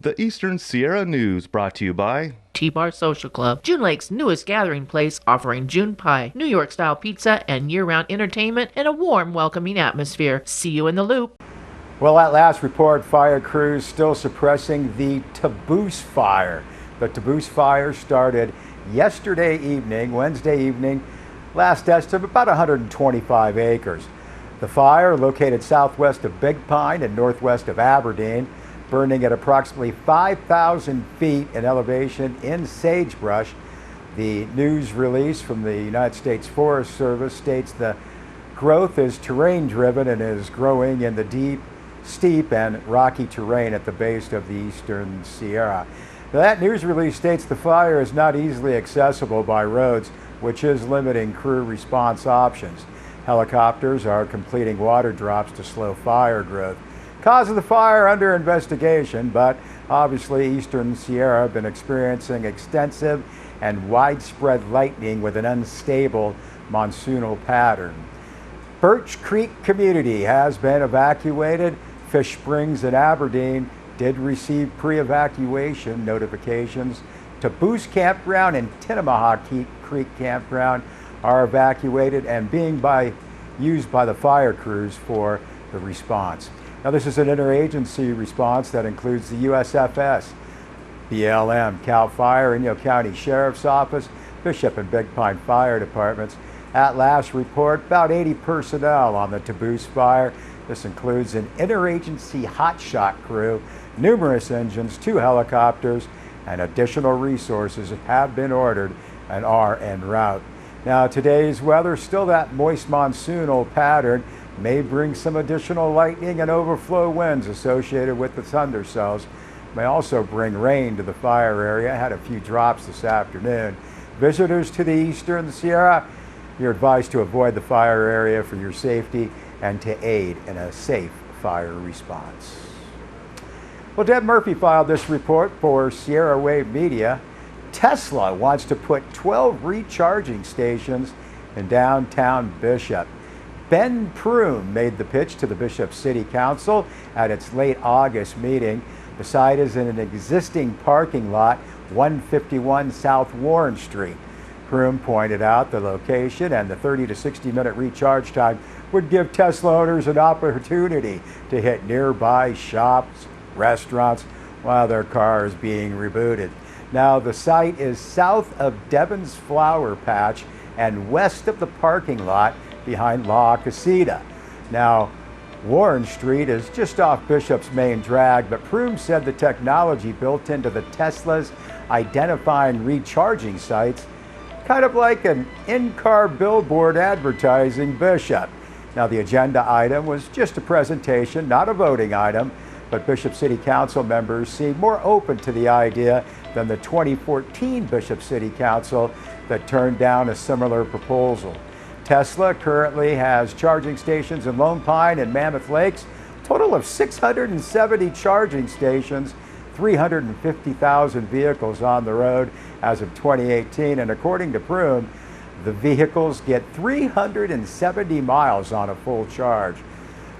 The Eastern Sierra News brought to you by T-Bar Social Club, June Lake's newest gathering place, offering June pie, New York-style pizza, and year-round entertainment in a warm, welcoming atmosphere. See you in the loop. Well, at last report, fire crews still suppressing the Taboose fire. The Taboose fire started yesterday evening, Wednesday evening, last estimate about 125 acres. The fire, located southwest of Big Pine and northwest of Aberdeen, burning at approximately 5,000 feet in elevation in sagebrush. The news release from the United States Forest Service states the growth is terrain driven and is growing in the deep, steep and rocky terrain at the base of the Eastern Sierra. Now, that news release states the fire is not easily accessible by roads, which is limiting crew response options. Helicopters are completing water drops to slow fire growth. Cause of the fire under investigation, but obviously Eastern Sierra have been experiencing extensive and widespread lightning with an unstable monsoonal pattern. Birch Creek community has been evacuated. Fish Springs and Aberdeen did receive pre-evacuation notifications. Taboose Campground and Tinnemaha Creek Campground are evacuated and being used by the fire crews for the response. Now, this is an interagency response that includes the USFS, BLM, CAL FIRE, Inyo County Sheriff's Office, Bishop and Big Pine Fire Departments. At last report, about 80 personnel on the Taboose fire. This includes an interagency hotshot crew, numerous engines, 2 helicopters, and additional resources have been ordered and are en route. Now, today's weather, still that moist monsoonal pattern, may bring some additional lightning and overflow winds associated with the thunder cells. May also bring rain to the fire area. Had a few drops this afternoon. Visitors to the Eastern Sierra, you're advised to avoid the fire area for your safety and to aid in a safe fire response. Well, Deb Murphy filed this report for Sierra Wave Media. Tesla wants to put 12 recharging stations in downtown Bishop. Ben Prume made the pitch to the Bishop City Council at its late August meeting. The site is in an existing parking lot, 151 South Warren Street. Prume pointed out the location and the 30 to 60 minute recharge time would give Tesla owners an opportunity to hit nearby shops, restaurants, while their car is being rebooted. Now, the site is south of Devon's Flower Patch and west of the parking lot behind La Casita. Now, Warren Street is just off Bishop's main drag, but Prume said the technology built into the Teslas identifying recharging sites, kind of like an in-car billboard advertising Bishop. Now, the agenda item was just a presentation, not a voting item, but Bishop City Council members seem more open to the idea than the 2014 Bishop City Council that turned down a similar proposal. Tesla currently has charging stations in Lone Pine and Mammoth Lakes, total of 670 charging stations, 350,000 vehicles on the road as of 2018, and according to Prume, the vehicles get 370 miles on a full charge.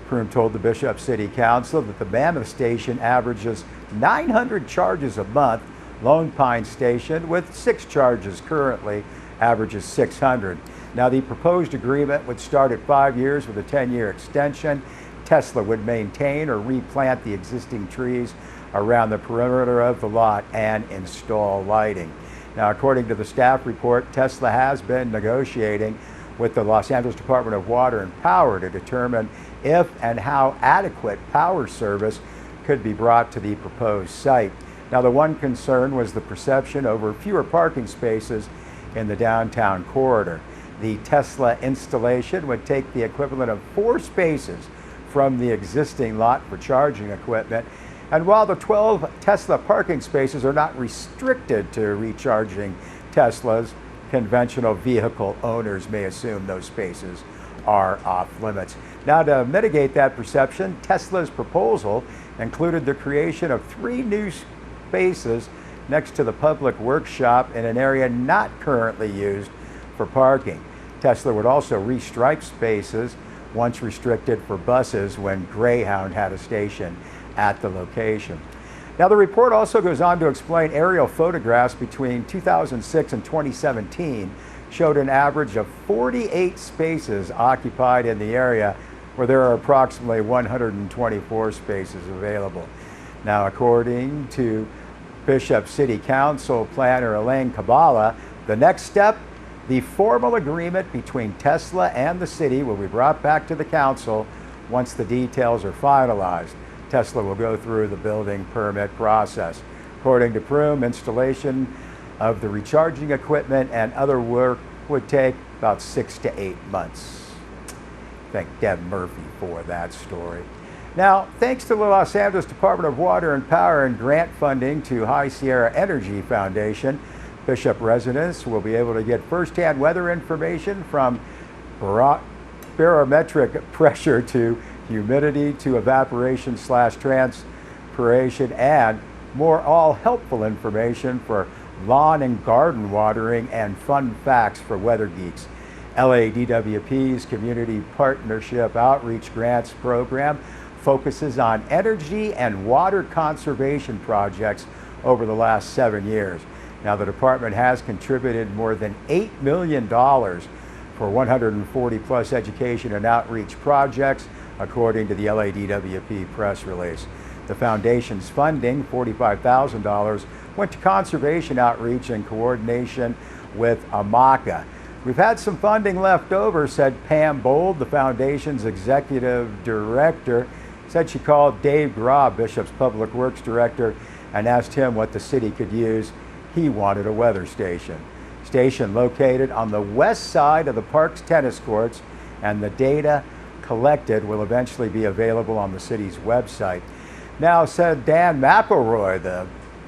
Prume told the Bishop City Council that the Mammoth station averages 900 charges a month. Lone Pine station, with 6 charges currently, averages 600. Now, the proposed agreement would start at 5 years with a 10-year extension. Tesla would maintain or replant the existing trees around the perimeter of the lot and install lighting. Now, according to the staff report, Tesla has been negotiating with the Los Angeles Department of Water and Power to determine if and how adequate power service could be brought to the proposed site. Now, the one concern was the perception over fewer parking spaces in the downtown corridor. The Tesla installation would take the equivalent of 4 spaces from the existing lot for charging equipment. And while the 12 Tesla parking spaces are not restricted to recharging Teslas, conventional vehicle owners may assume those spaces are off limits. Now, to mitigate that perception, Tesla's proposal included the creation of 3 new spaces next to the public workshop in an area not currently used for parking. Tesla would also restripe spaces once restricted for buses when Greyhound had a station at the location. Now, the report also goes on to explain aerial photographs between 2006 and 2017 showed an average of 48 spaces occupied in the area, where there are approximately 124 spaces available. Now, according to Bishop City Council planner Elaine Kabala, the next step, the formal agreement between Tesla and the city, will be brought back to the council once the details are finalized. Tesla will go through the building permit process. According to Prume, installation of the recharging equipment and other work would take about 6 to 8 months. Thank Deb Murphy for that story. Now, thanks to the Los Angeles Department of Water and Power and grant funding to High Sierra Energy Foundation, Bishop residents will be able to get firsthand weather information from barometric pressure to humidity to evaporation/transpiration, and more, all helpful information for lawn and garden watering and fun facts for weather geeks. LADWP's Community Partnership Outreach Grants Program focuses on energy and water conservation projects over the last 7 years. Now, the department has contributed more than $8 million for 140 plus education and outreach projects, according to the LADWP press release. The foundation's funding, $45,000, went to conservation outreach in coordination with AMACA. We've had some funding left over, said Pam Bold, the foundation's executive director. Said she called Dave Graw, Bishop's public works director, and asked him what the city could use. He wanted a weather station. Station located on the west side of the park's tennis courts, and the data collected will eventually be available on the city's website. Now, said Dan McElroy, the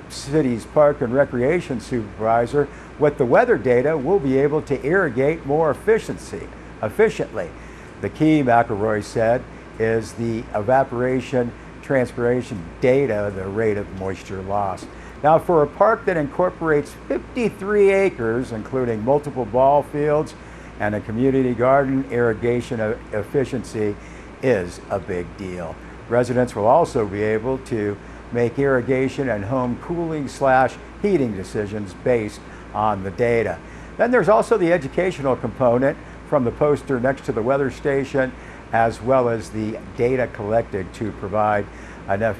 city's park and recreation supervisor, with the weather data, we'll be able to irrigate more efficiently. The key, McElroy said, is the evaporation transpiration data, the rate of moisture loss. Now, for a park that incorporates 53 acres, including multiple ball fields and a community garden, irrigation efficiency is a big deal. Residents will also be able to make irrigation and home cooling/heating decisions based on the data. Then there's also the educational component from the poster next to the weather station, as well as the data collected to provide enough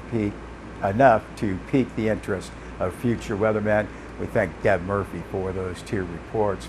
to pique the interest of future weathermen. We thank Deb Murphy for those 2 reports.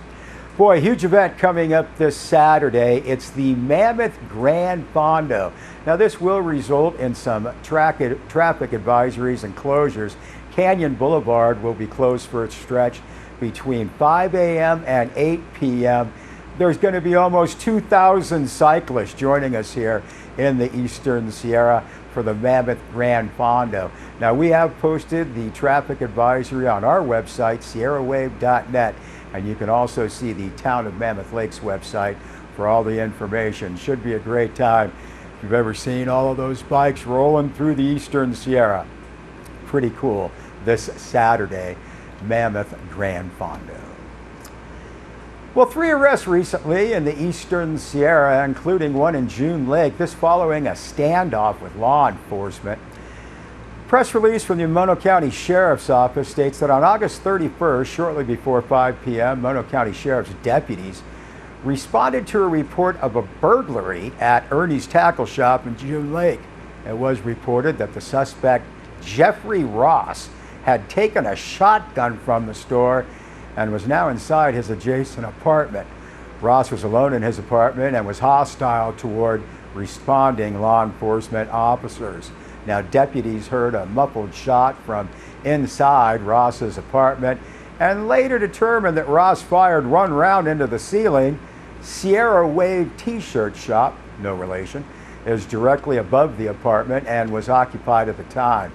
Boy, huge event coming up this Saturday. It's the Mammoth Grand Fondo. Now, this will result in some traffic advisories and closures. Canyon Boulevard will be closed for its stretch between 5 a.m. and 8 p.m. There's going to be almost 2,000 cyclists joining us here in the Eastern Sierra for the Mammoth Grand Fondo. Now, we have posted the traffic advisory on our website, sierrawave.net, and you can also see the Town of Mammoth Lake's website for all the information. Should be a great time. If you've ever seen all of those bikes rolling through the Eastern Sierra, pretty cool this Saturday, Mammoth Grand Fondo. Well, 3 arrests recently in the Eastern Sierra, including one in June Lake, this following a standoff with law enforcement. Press release from the Mono County Sheriff's Office states that on August 31st, shortly before 5 p.m., Mono County Sheriff's deputies responded to a report of a burglary at Ernie's Tackle Shop in June Lake. It was reported that the suspect, Jeffrey Ross, had taken a shotgun from the store and was now inside his adjacent apartment. Ross was alone in his apartment and was hostile toward responding law enforcement officers. Now, deputies heard a muffled shot from inside Ross's apartment and later determined that Ross fired one round into the ceiling. Sierra Wave T-shirt shop, no relation, is directly above the apartment and was occupied at the time.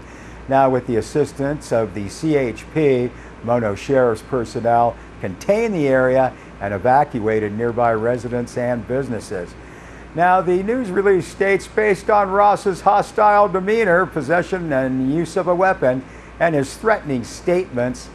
Now, with the assistance of the CHP, Mono Sheriff's personnel contained the area and evacuated nearby residents and businesses. Now, the news release states, based on Ross's hostile demeanor, possession and use of a weapon, and his threatening statements,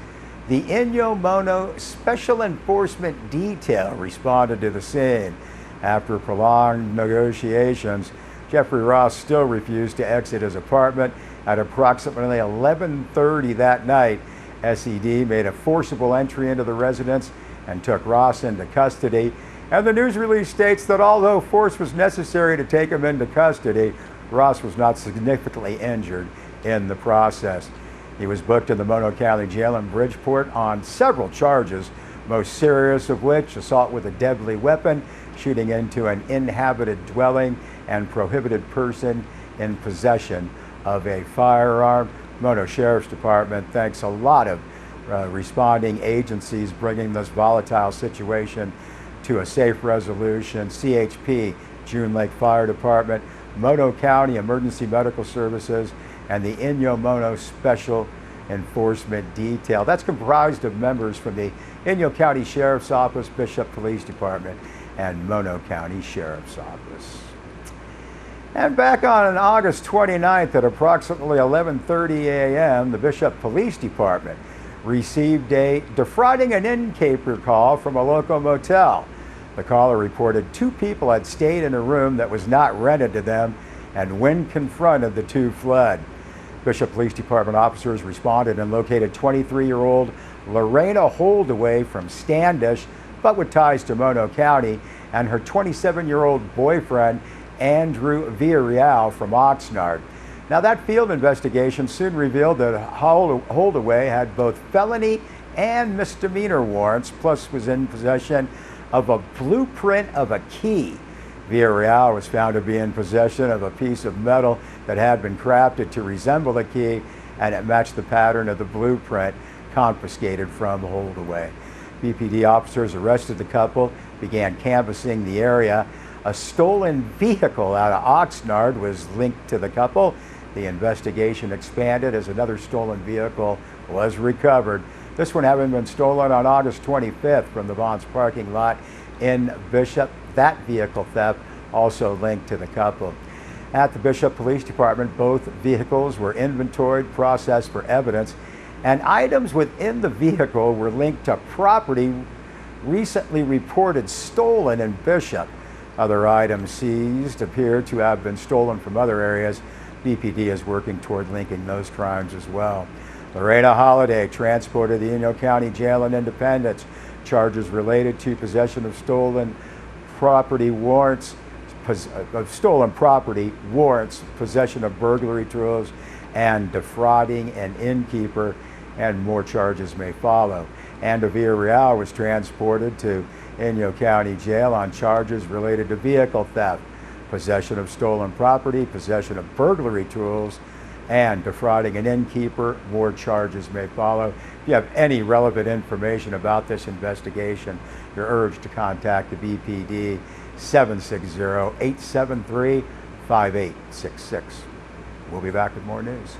the Inyo Mono Special Enforcement Detail responded to the scene. After prolonged negotiations, Jeffrey Ross still refused to exit his apartment At approximately 11:30 that night, SED made a forcible entry into the residence and took Ross into custody. And the news release states that although force was necessary to take him into custody, Ross was not significantly injured in the process. He was booked in the Mono County Jail in Bridgeport on several charges, most serious of which assault with a deadly weapon, shooting into an inhabited dwelling, and prohibited person in possession of a firearm. Mono Sheriff's Department thanks a lot of responding agencies bringing this volatile situation to a safe resolution. CHP, June Lake Fire Department, Mono County Emergency Medical Services, and the Inyo Mono Special Enforcement Detail. That's comprised of members from the Inyo County Sheriff's Office, Bishop Police Department, and Mono County Sheriff's Office. And back on August 29th at approximately 11:30 a.m., the Bishop Police Department received a defrauding an innkeeper call from a local motel. The caller reported two people had stayed in a room that was not rented to them, and when confronted, the two fled. Bishop Police Department officers responded and located 23-year-old Lorena Holdaway from Standish, but with ties to Mono County, and her 27-year-old boyfriend, Andrew Villarreal from Oxnard. Now, that field investigation soon revealed that Holdaway had both felony and misdemeanor warrants, plus was in possession of a blueprint of a key. Villarreal was found to be in possession of a piece of metal that had been crafted to resemble a key, and it matched the pattern of the blueprint confiscated from Holdaway. BPD officers arrested the couple, began canvassing the area. A stolen vehicle out of Oxnard was linked to the couple. The investigation expanded as another stolen vehicle was recovered. This one having been stolen on August 25th from the Vons parking lot in Bishop. That vehicle theft also linked to the couple. At the Bishop Police Department, both vehicles were inventoried, processed for evidence, and items within the vehicle were linked to property recently reported stolen in Bishop. Other items seized appear to have been stolen from other areas. BPD is working toward linking those crimes as well. Lorena Holiday transported to the Inyo County Jail in Independence. Charges related to possession of stolen property warrants, possession of burglary tools, and defrauding an innkeeper, and more charges may follow. Andrew Villarreal was transported to Inyo County Jail on charges related to vehicle theft, possession of stolen property, possession of burglary tools, and defrauding an innkeeper. More charges may follow. If you have any relevant information about this investigation, you're urged to contact the BPD 760-873-5866. We'll be back with more news.